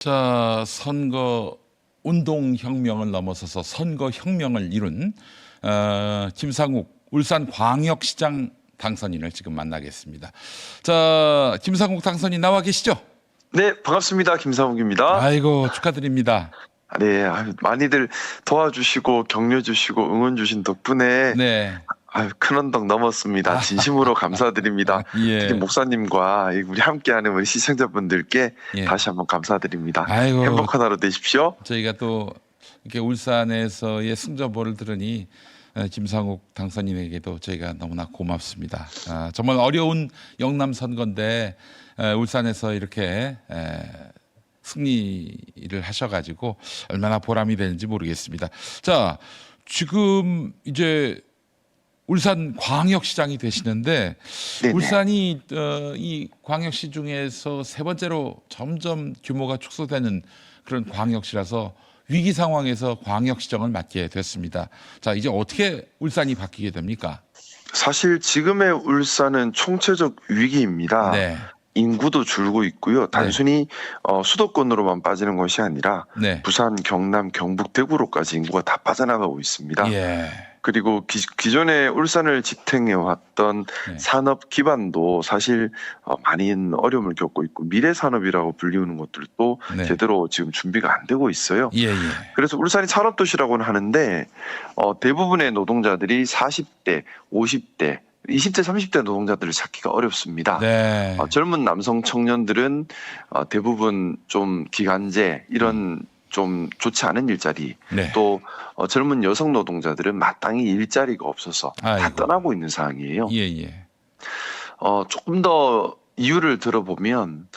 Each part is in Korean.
자, 선거 운동혁명을 넘어서서 선거혁명을 이룬 김상욱 울산광역시장 당선인을 지금 만나겠습니다. 자, 김상욱 당선인 나와 계시죠? 네, 반갑습니다. 김상욱입니다. 아이고, 축하드립니다. 네, 많이들 도와주시고 격려 주시고 응원 주신 덕분에 네. 큰 언덕 넘었습니다. 진심으로 감사드립니다. 예. 특히 목사님과 우리 함께하는 우리 시청자분들께 예. 다시 한번 감사드립니다. 아이고. 행복한 하루 되십시오. 저희가 또 이렇게 울산에서의 승전보를 들으니 김상욱 당선인에게도 저희가 너무나 고맙습니다. 정말 어려운 영남 선거인데 울산에서 이렇게 승리를 하셔가지고 얼마나 보람이 되는지 모르겠습니다. 자, 지금 이제 울산 광역시장이 되시는데 네네. 울산이 이 광역시 중에서 세 번째로 점점 규모가 축소되는 그런 광역시라서 위기 상황에서 광역시장을 맡게 됐습니다. 자, 이제 어떻게 울산이 바뀌게 됩니까? 사실 지금의 울산은 총체적 위기입니다. 네. 인구도 줄고 있고요. 단순히 수도권으로만 빠지는 것이 아니라 네. 부산, 경남, 경북, 대구로까지 인구가 다 빠져나가고 있습니다. 예. 그리고 기존에 울산을 지탱해왔던 네. 산업 기반도 사실 많은 어려움을 겪고 있고 미래 산업이라고 불리우는 것들도 네. 제대로 지금 준비가 안 되고 있어요. 예, 예. 그래서 울산이 산업도시라고는 하는데 대부분의 노동자들이 40대, 50대, 20대, 30대 노동자들을 찾기가 어렵습니다. 네. 젊은 남성 청년들은 대부분 좀 기간제 이런 좀 좋지 않은 일자리, 네. 또 젊은 여성 노동자들은 마땅히 일자리가 없어서 다 아이고. 떠나고 있는 상황이에요. 예, 예. 조금 더 이유를 들어보면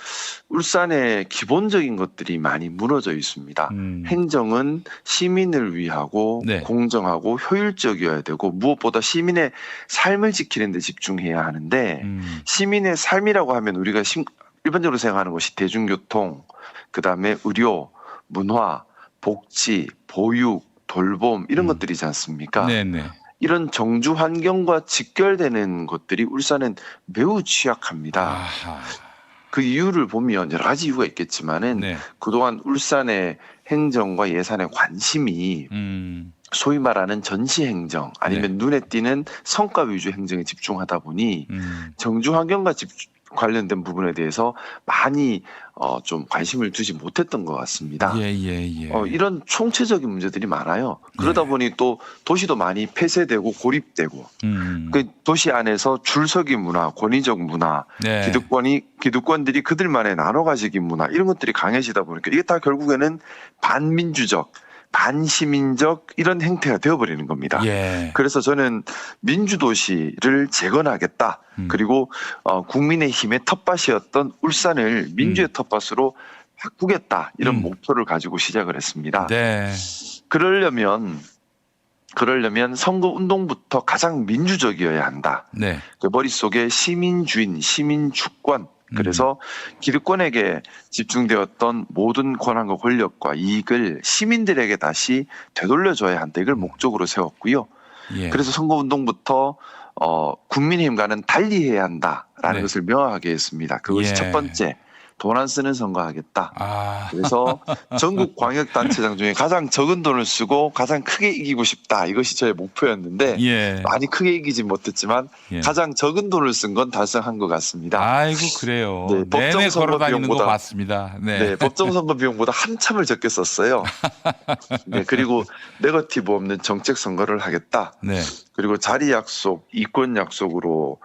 울산의 기본적인 것들이 많이 무너져 있습니다. 행정은 시민을 위하고 네. 공정하고 효율적이어야 되고 무엇보다 시민의 삶을 지키는 데 집중해야 하는데 시민의 삶이라고 하면 우리가 일반적으로 생각하는 것이 대중교통, 그다음에 의료, 문화, 복지, 보육, 돌봄 이런 것들이지 않습니까? 네네. 이런 정주 환경과 직결되는 것들이 울산은 매우 취약합니다. 아하. 그 이유를 보면 여러 가지 이유가 있겠지만은 네. 그동안 울산의 행정과 예산의 관심이 소위 말하는 전시 행정 아니면 눈에 띄는 성과 위주 행정에 집중하다 보니 정주 환경과 관련된 부분에 대해서 많이 좀 관심을 두지 못했던 것 같습니다. 예, 예, 예. 이런 총체적인 문제들이 많아요. 그러다 보니 또 도시도 많이 폐쇄되고 고립되고 그 도시 안에서 줄서기 문화, 권위적 문화, 네. 기득권들이 그들만의 나눠 가지기 문화 이런 것들이 강해지다 보니까 이게 다 결국에는 반민주적, 반시민적 이런 행태가 되어버리는 겁니다. 예. 그래서 저는 민주도시를 재건하겠다. 그리고 국민의힘의 텃밭이었던 울산을 민주의 텃밭으로 바꾸겠다. 이런 목표를 가지고 시작을 했습니다. 네. 그러려면 선거운동부터 가장 민주적이어야 한다. 네. 그 머릿속에 시민주인, 시민주권, 그래서 기득권에게 집중되었던 모든 권한과 권력과 이익을 시민들에게 다시 되돌려줘야 한다. 이걸 목적으로 세웠고요. 예. 그래서 선거운동부터 국민의힘과는 달리해야 한다라는 네. 것을 명확하게 했습니다. 그것이 예. 첫 번째, 돈 안 쓰는 선거하겠다. 아. 그래서 전국 광역단체장 중에 가장 적은 돈을 쓰고 가장 크게 이기고 싶다. 이것이 저의 목표였는데 예. 많이 크게 이기지 못했지만 예. 가장 적은 돈을 쓴 건 달성한 것 같습니다. 아이고, 그래요. 네, 내내 법정 선거 걸어 다니는 거 비용보다- 봤습니다. 네. 네, 법정 선거 비용보다 한참을 적게 썼어요. 네, 그리고 네거티브 없는 정책 선거를 하겠다. 네. 그리고 자리 약속, 이권 약속으로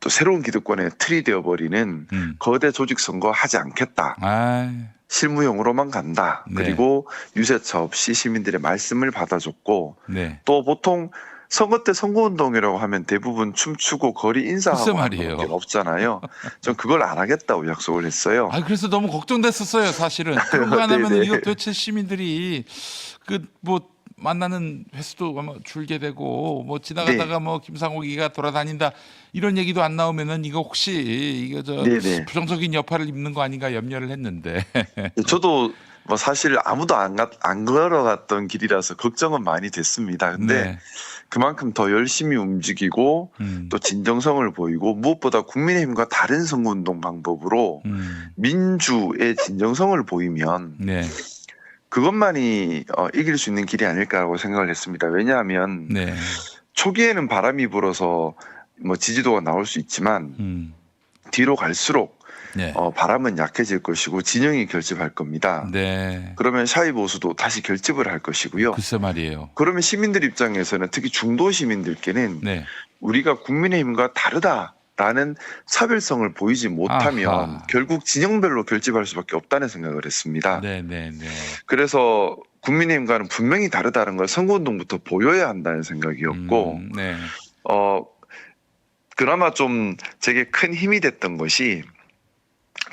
또 새로운 기득권의 틀이 되어버리는 거대 조직 선거 하지 않겠다. 아. 실무용으로만 간다. 네. 그리고 유세차 없이 시민들의 말씀을 받아줬고 네. 또 보통 선거 때 선거운동이라고 하면 대부분 춤추고 거리 글쎄 인사하고 말이에요. 하는 게 없잖아요. 전 그걸 안 하겠다고 약속을 했어요. 아, 그래서 너무 걱정됐었어요, 사실은. 그런 거 안 하면 네네. 이거 도대체 시민들이 만나는 횟수도 아마 줄게 되고 지나가다가 김상욱이가 돌아다닌다 이런 얘기도 안 나오면은 이거 혹시 이거 네네. 부정적인 여파를 입는 거 아닌가 염려를 했는데. 저도 사실 아무도 안 걸어갔던 길이라서 걱정은 많이 됐습니다. 근데 네. 그만큼 더 열심히 움직이고 또 진정성을 보이고 무엇보다 국민의힘과 다른 선거운동 방법으로 민주의 진정성을 보이면 네. 그것만이 이길 수 있는 길이 아닐까라고 생각을 했습니다. 왜냐하면 네. 초기에는 바람이 불어서 뭐 지지도가 나올 수 있지만 뒤로 갈수록 네. 바람은 약해질 것이고 진영이 결집할 겁니다. 네. 그러면 샤이 보수도 다시 결집을 할 것이고요. 글쎄 말이에요. 그러면 시민들 입장에서는 특히 중도 시민들께는 네. 우리가 국민의힘과 다르다라는 차별성을 보이지 못하면 아하. 결국 진영별로 결집할 수밖에 없다는 생각을 했습니다. 네, 네, 네. 그래서 국민의힘과는 분명히 다르다는 걸 선거운동부터 보여야 한다는 생각이었고 네. 그나마 좀 제게 큰 힘이 됐던 것이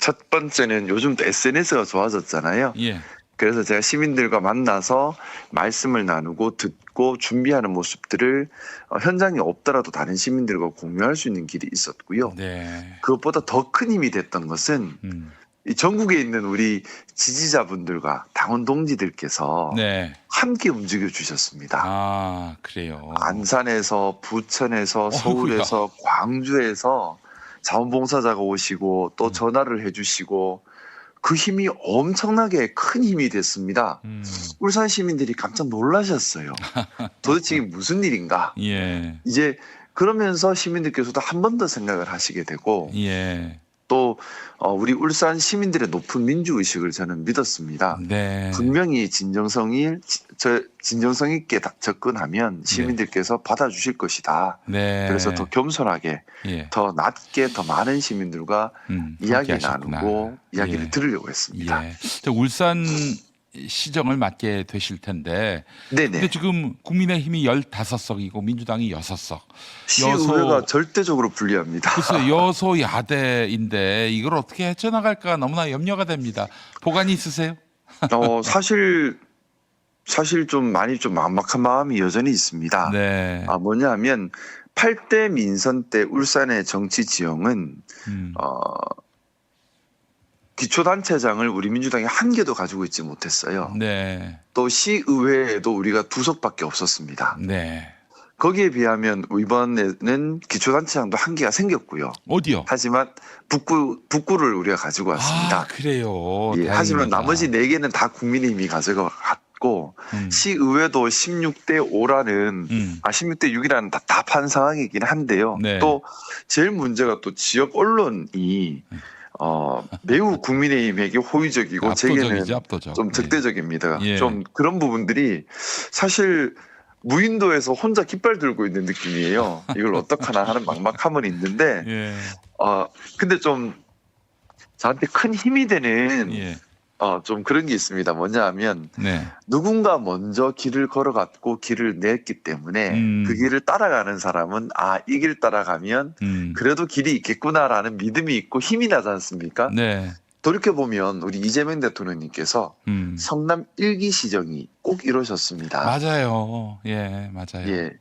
첫 번째는 요즘 또 SNS가 좋아졌잖아요. 예. 그래서 제가 시민들과 만나서 말씀을 나누고 듣고 준비하는 모습들을 현장에 없더라도 다른 시민들과 공유할 수 있는 길이 있었고요. 네. 그것보다 더 큰 힘이 됐던 것은 이 전국에 있는 우리 지지자분들과 당원 동지들께서 네. 함께 움직여 주셨습니다. 아, 그래요. 안산에서, 부천에서, 서울에서, 광주에서 자원봉사자가 오시고 또 전화를 해주시고 그 힘이 엄청나게 큰 힘이 됐습니다. 울산 시민들이 깜짝 놀라셨어요. 도대체 이게 무슨 일인가? 예. 이제 그러면서 시민들께서도 한 번 더 생각을 하시게 되고 예. 또 우리 울산 시민들의 높은 민주의식을 저는 믿었습니다. 네. 분명히 진정성 있게 접근하면 시민들께서 받아주실 것이다. 네. 그래서 더 겸손하게, 예. 더 낮게, 더 많은 시민들과 이야기 함께 하셨구나. 나누고 이야기를 예. 들으려고 했습니다. 예. 저 울산 시정을 맡게 되실 텐데. 네네. 근데 지금 국민의힘이 15석이고 민주당이 6석. 시의회가 절대적으로 불리합니다. 글쎄 여소야대인데 이걸 어떻게 헤쳐나갈까 너무나 염려가 됩니다. 보관이 있으세요? 사실 좀 많이 좀 막막한 마음이 여전히 있습니다. 네. 뭐냐 하면 8대 민선 때 울산의 정치 지형은 기초단체장을 우리 민주당이 한 개도 가지고 있지 못했어요. 네. 또 시의회에도 우리가 2석밖에 없었습니다. 네. 거기에 비하면 이번에는 기초단체장도 한 개가 생겼고요. 어디요? 하지만 북구를 우리가 가지고 왔습니다. 아, 그래요. 예, 다행입니다. 하지만 나머지 4개는 다 국민의힘이 가져갔고 시의회도 16대 5라는 16대 6이라는 답답한 상황이긴 한데요. 네. 또 제일 문제가 또 지역 언론이 매우 국민의힘에게 호의적이고 제게는 압도적. 좀 적대적입니다. 예. 좀 그런 부분들이 사실 무인도에서 혼자 깃발 들고 있는 느낌이에요. 이걸 어떡하나 하는 막막함은 있는데 예. 근데 좀 저한테 큰 힘이 되는 예. 좀 그런 게 있습니다. 뭐냐 하면 네. 누군가 먼저 길을 걸어갔고 길을 냈기 때문에 그 길을 따라가는 사람은 이 길 따라가면 그래도 길이 있겠구나라는 믿음이 있고 힘이 나지 않습니까? 네. 돌이켜보면 우리 이재명 대통령님께서 성남 1기 시정이 꼭 이루어졌습니다. 맞아요. 예, 맞아요. 예,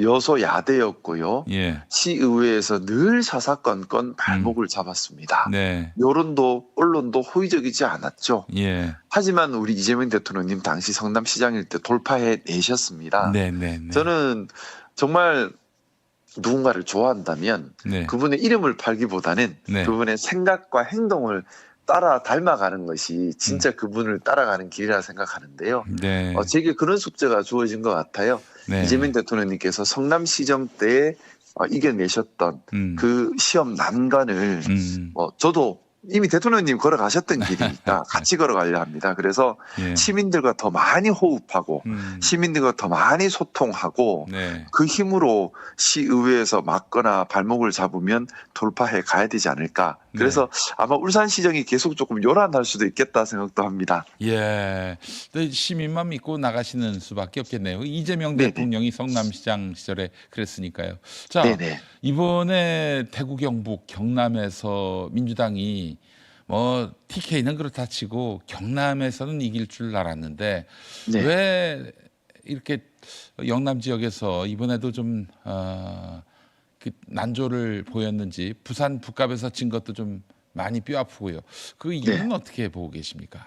여소야대였고요. 예. 시의회에서 늘 사사건건 발목을 잡았습니다. 네. 여론도 언론도 호의적이지 않았죠. 예. 하지만 우리 이재명 대통령님 당시 성남시장일 때 돌파해 내셨습니다. 네, 네, 네. 저는 정말 누군가를 좋아한다면 네. 그분의 이름을 팔기보다는 네. 그분의 생각과 행동을 따라 닮아가는 것이 진짜 그분을 따라가는 길이라 생각하는데요. 네. 제게 그런 숙제가 주어진 것 같아요. 네. 이재명 대통령님께서 성남시정 때에 이겨내셨던 그 시험 난관을 저도 이미 대통령님 걸어가셨던 길이니까 같이 걸어가려 합니다. 그래서 예. 시민들과 더 많이 호흡하고 시민들과 더 많이 소통하고 네. 그 힘으로 시의회에서 막거나 발목을 잡으면 돌파해 가야 되지 않을까. 그래서 아마 울산시정이 계속 조금 요란할 수도 있겠다 생각도 합니다. 예. 시민만 믿고 나가시는 수밖에 없겠네요. 이재명 네네. 대통령이 성남시장 시절에 그랬으니까요. 자, 네네. 이번에 대구 경북 경남에서 민주당이 TK는 그렇다 치고 경남에서는 이길 줄 알았는데 네. 왜 이렇게 영남 지역에서 이번에도 좀 그 난조를 보였는지 부산 북갑에서 진 것도 좀 많이 뼈 아프고요. 그 이유는 어떻게 보고 계십니까?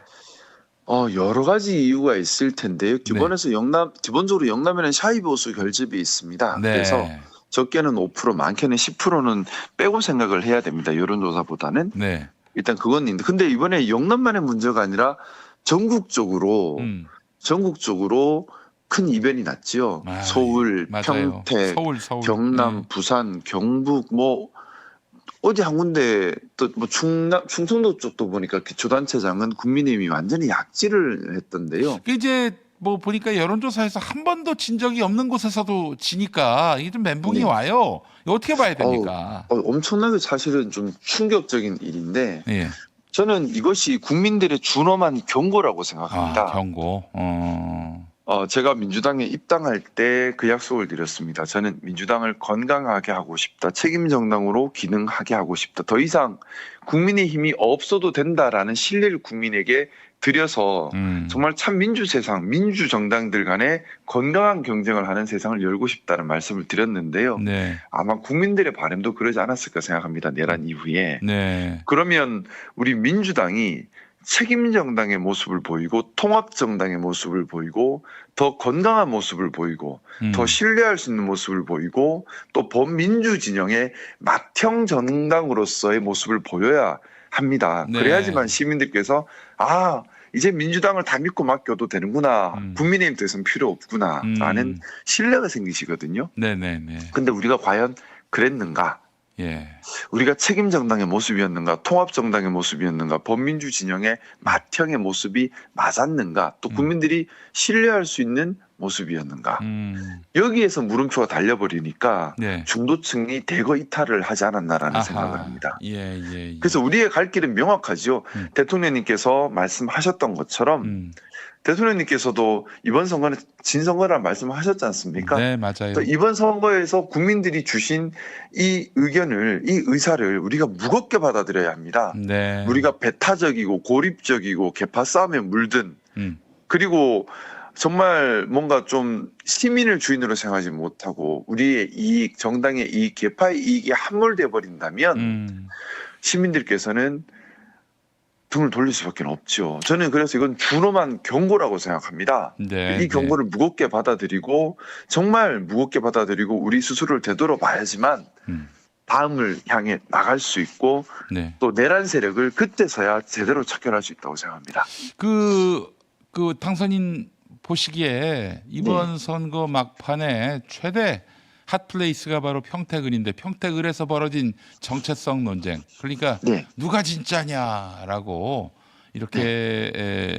여러 가지 이유가 있을 텐데요. 네. 기본적으로 영남에는 샤이보수 결집이 있습니다. 그래서 네. 적게는 5%, 많게는 10%는 빼고 생각을 해야 됩니다. 여론조사보다는. 네. 일단 그건 있는데, 근데 이번에 영남만의 문제가 아니라 전국적으로 큰 이변이 났지요. 아, 서울, 맞아요. 평택, 서울. 경남, 네. 부산, 경북, 뭐 어디 한 군데 또 뭐 충청도 쪽도 보니까 기초단체장은 국민의힘이 완전히 약지를 했던데요. 이제 뭐 보니까 여론조사에서 한 번도 진 적이 없는 곳에서도 지니까 이게 좀 멘붕이 네. 와요. 이거 어떻게 봐야 됩니까? 엄청나게 사실은 좀 충격적인 일인데 예. 저는 이것이 국민들의 준엄한 경고라고 생각합니다. 경고. 제가 민주당에 입당할 때 그 약속을 드렸습니다. 저는 민주당을 건강하게 하고 싶다. 책임 정당으로 기능하게 하고 싶다. 더 이상 국민의 힘이 없어도 된다라는 신뢰를 국민에게 드려서 정말 참 민주 정당들 간에 건강한 경쟁을 하는 세상을 열고 싶다는 말씀을 드렸는데요. 네. 아마 국민들의 바람도 그러지 않았을까 생각합니다. 내란 이후에. 네. 그러면 우리 민주당이 책임 정당의 모습을 보이고 통합 정당의 모습을 보이고 더 건강한 모습을 보이고 더 신뢰할 수 있는 모습을 보이고 또 범민주 진영의 맏형 정당으로서의 모습을 보여야 합니다. 네. 그래야지만 시민들께서 이제 민주당을 다 믿고 맡겨도 되는구나. 국민의힘 더 이상 필요 없구나라는 신뢰가 생기시거든요. 네네네. 근데 우리가 과연 그랬는가? 예. 우리가 책임 정당의 모습이었는가, 통합 정당의 모습이었는가, 범민주 진영의 맏형의 모습이 맞았는가, 또 국민들이 신뢰할 수 있는 모습이었는가. 여기에서 물음표가 달려버리니까 네. 중도층이 대거 이탈을 하지 않았나라는 생각을 합니다. 예. 그래서 우리의 갈 길은 명확하지요. 대통령님께서 말씀하셨던 것처럼 대통령님께서도 이번 선거는 진선거라는 말씀을 하셨지 않습니까? 네, 맞아요. 또 이번 선거에서 국민들이 주신 이 의사를 우리가 무겁게 받아들여야 합니다. 네. 우리가 배타적이고 고립적이고 계파 싸움에 물든 그리고 정말 뭔가 좀 시민을 주인으로 생각하지 못하고 우리의 이익, 정당의 이익, 계파의 이익이 함몰돼 버린다면 시민들께서는 등을 돌릴 수밖에 없죠. 저는 그래서 이건 준엄한 경고라고 생각합니다. 네, 이 경고를 무겁게 받아들이고 정말 무겁게 받아들이고 우리 스스로를 되돌아봐야지만 다음을 향해 나갈 수 있고 또 내란 세력을 그때서야 제대로 척결할 수 있다고 생각합니다. 그 당선인 보시기에 이번 선거 막판에 최대 핫플레이스가 바로 평택을인데 평택을에서 벌어진 정체성 논쟁. 그러니까 누가 진짜냐라고 이렇게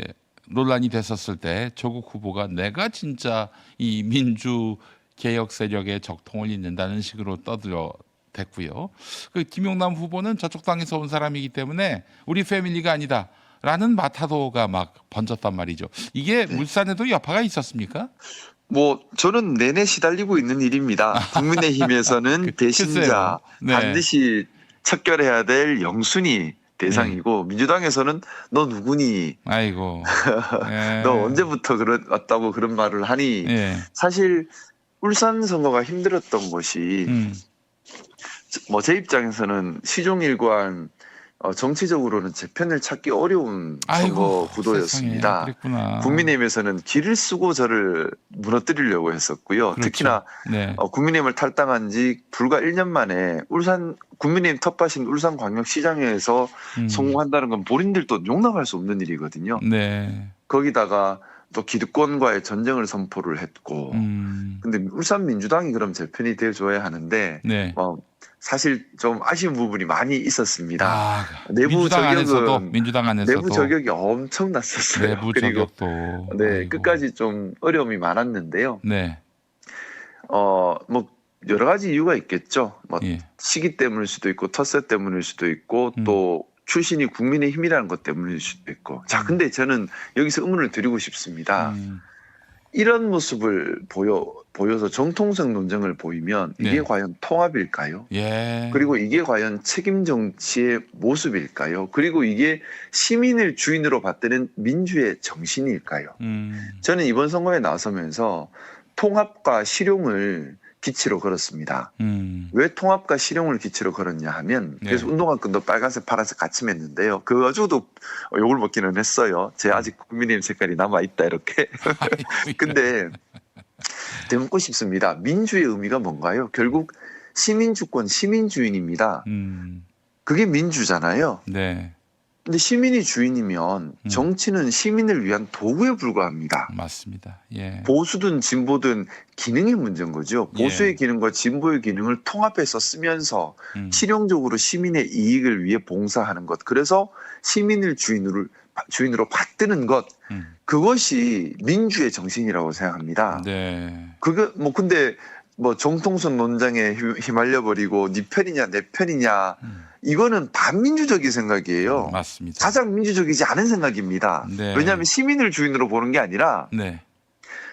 논란이 됐었을 때 조국 후보가 내가 진짜 이 민주 개혁 세력의 적통을 잇는다는 식으로 떠들어댔고요. 그 김용남 후보는 저쪽 당에서 온 사람이기 때문에 우리 패밀리가 아니다. 라는 마타도가 막 번졌단 말이죠. 이게 울산에도 여파가 있었습니까? 저는 내내 시달리고 있는 일입니다. 국민의힘에서는 배신자 반드시 척결해야 될 영순위 대상이고 민주당에서는 너 누구니? 아이고. 너 언제부터 왔다고 그런 말을 하니? 사실 울산 선거가 힘들었던 것이 제 입장에서는 시종일관 정치적으로는 제 편을 찾기 어려운 선거 구도였습니다. 그랬구나. 국민의힘에서는 길을 쓰고 저를 무너뜨리려고 했었고요. 그렇죠. 특히나 국민의힘을 탈당한 지 불과 1년 만에 국민의힘 텃밭인 울산광역시장에서 성공한다는 건 본인들도 용납할 수 없는 일이거든요. 거기다가 또 기득권과의 전쟁을 선포를 했고 근데 울산 민주당이 그럼 제 편이 되어줘야 하는데 사실 좀 아쉬운 부분이 많이 있었습니다. 내부 저격이 엄청났었어요. 그리고 끝까지 좀 어려움이 많았는데요. 여러 가지 이유가 있겠죠. 시기 때문일 수도 있고 텃세 때문일 수도 있고 또 출신이 국민의힘이라는 것 때문일 수도 있고. 근데 저는 여기서 의문을 드리고 싶습니다. 이런 모습을 보여서 정통성 논쟁을 보이면 이게 과연 통합일까요? 그리고 이게 과연 책임 정치의 모습일까요? 그리고 이게 시민을 주인으로 받드는 민주의 정신일까요? 저는 이번 선거에 나서면서 통합과 실용을 기치로 걸었습니다. 왜 통합과 실용을 기치로 걸었냐 하면 그래서 운동화끈도 빨간색, 파란색 같이 맸는데요. 그거 가지고도 욕을 먹기는 했어요. 제 아직 국민의힘 색깔이 남아 있다 이렇게. 근데 되묻고 싶습니다. 민주의 의미가 뭔가요? 결국 시민주권, 시민주인입니다. 그게 민주잖아요. 네. 근데 시민이 주인이면 정치는 시민을 위한 도구에 불과합니다. 맞습니다. 예. 보수든 진보든 기능의 문제인 거죠. 보수의 예. 기능과 진보의 기능을 통합해서 쓰면서 실용적으로 시민의 이익을 위해 봉사하는 것. 그래서 시민을 주인으로 받드는 것. 그것이 민주의 정신이라고 생각합니다. 네. 그게 근데 정통성 논쟁에 휘말려 버리고 네 편이냐 내 편이냐 이거는 반민주적인 생각이에요. 맞습니다. 가장 민주적이지 않은 생각입니다. 네. 왜냐하면 시민을 주인으로 보는 게 아니라 네.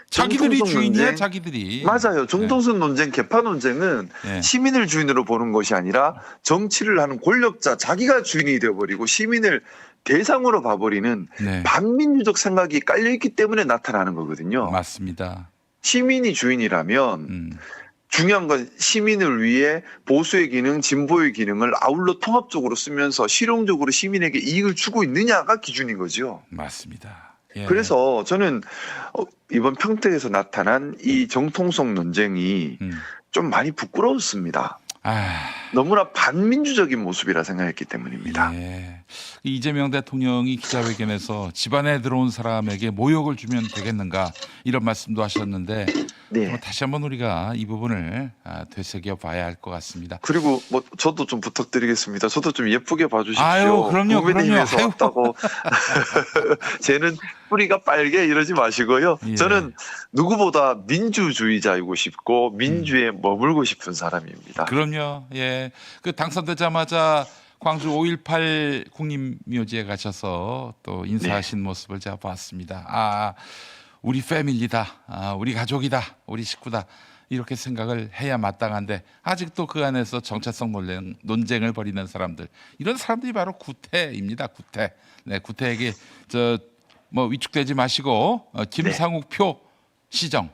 자기들이 정통성 주인이야, 논쟁, 자기들이. 맞아요. 정통성 논쟁, 개파 논쟁은 네. 시민을 주인으로 보는 것이 아니라 정치를 하는 권력자 자기가 주인이 되어버리고 시민을 대상으로 봐버리는 네. 반민주적 생각이 깔려있기 때문에 나타나는 거거든요. 맞습니다. 시민이 주인이라면 중요한 건 시민을 위해 보수의 기능, 진보의 기능을 아울러 통합적으로 쓰면서 실용적으로 시민에게 이익을 주고 있느냐가 기준인 거죠. 맞습니다. 예. 그래서 저는 이번 평택에서 나타난 이 정통성 논쟁이 좀 많이 부끄러웠습니다. 너무나 반민주적인 모습이라 생각했기 때문입니다. 예. 이재명 대통령이 기자회견에서 집안에 들어온 사람에게 모욕을 주면 되겠는가 이런 말씀도 하셨는데 네. 다시 한번 우리가 이 부분을 되새겨 봐야 할 것 같습니다. 그리고 저도 좀 부탁드리겠습니다. 저도 좀 예쁘게 봐주십시오. 아유, 그럼요. 국민의힘에서 아유. 왔다고 쟤는 뿌리가 빨개 이러지 마시고요. 예. 저는 누구보다 민주주의자이고 싶고 민주에 머물고 싶은 사람입니다. 그럼요. 예. 그 당선되자마자 광주 5.18 국립묘지에 가셔서 또 인사하신 모습을 제가 봤습니다. 우리 패밀리다. 우리 가족이다. 우리 식구다. 이렇게 생각을 해야 마땅한데 아직도 그 안에서 정체성 논쟁을 벌이는 사람들. 이런 사람들이 바로 구태입니다. 구태. 네, 구태에게 위축되지 마시고 김상욱 표 시정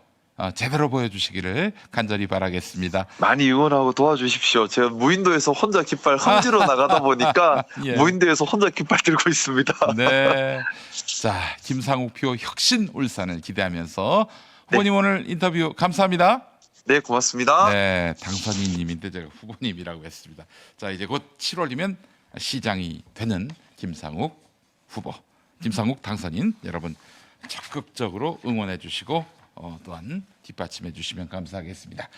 제대로 보여주시기를 간절히 바라겠습니다. 많이 응원하고 도와주십시오. 제가 무인도에서 혼자 깃발 험지로 나가다 보니까 예. 무인도에서 혼자 깃발 들고 있습니다. 네. 자, 김상욱 표 혁신 울산을 기대하면서 후보님 오늘 인터뷰 감사합니다. 네, 고맙습니다. 네, 당선인님인데 제가 후보님이라고 했습니다. 자, 이제 곧 7월이면 시장이 되는 김상욱 후보, 김상욱 당선인 여러분 적극적으로 응원해 주시고 또한 뒷받침해 주시면 감사하겠습니다.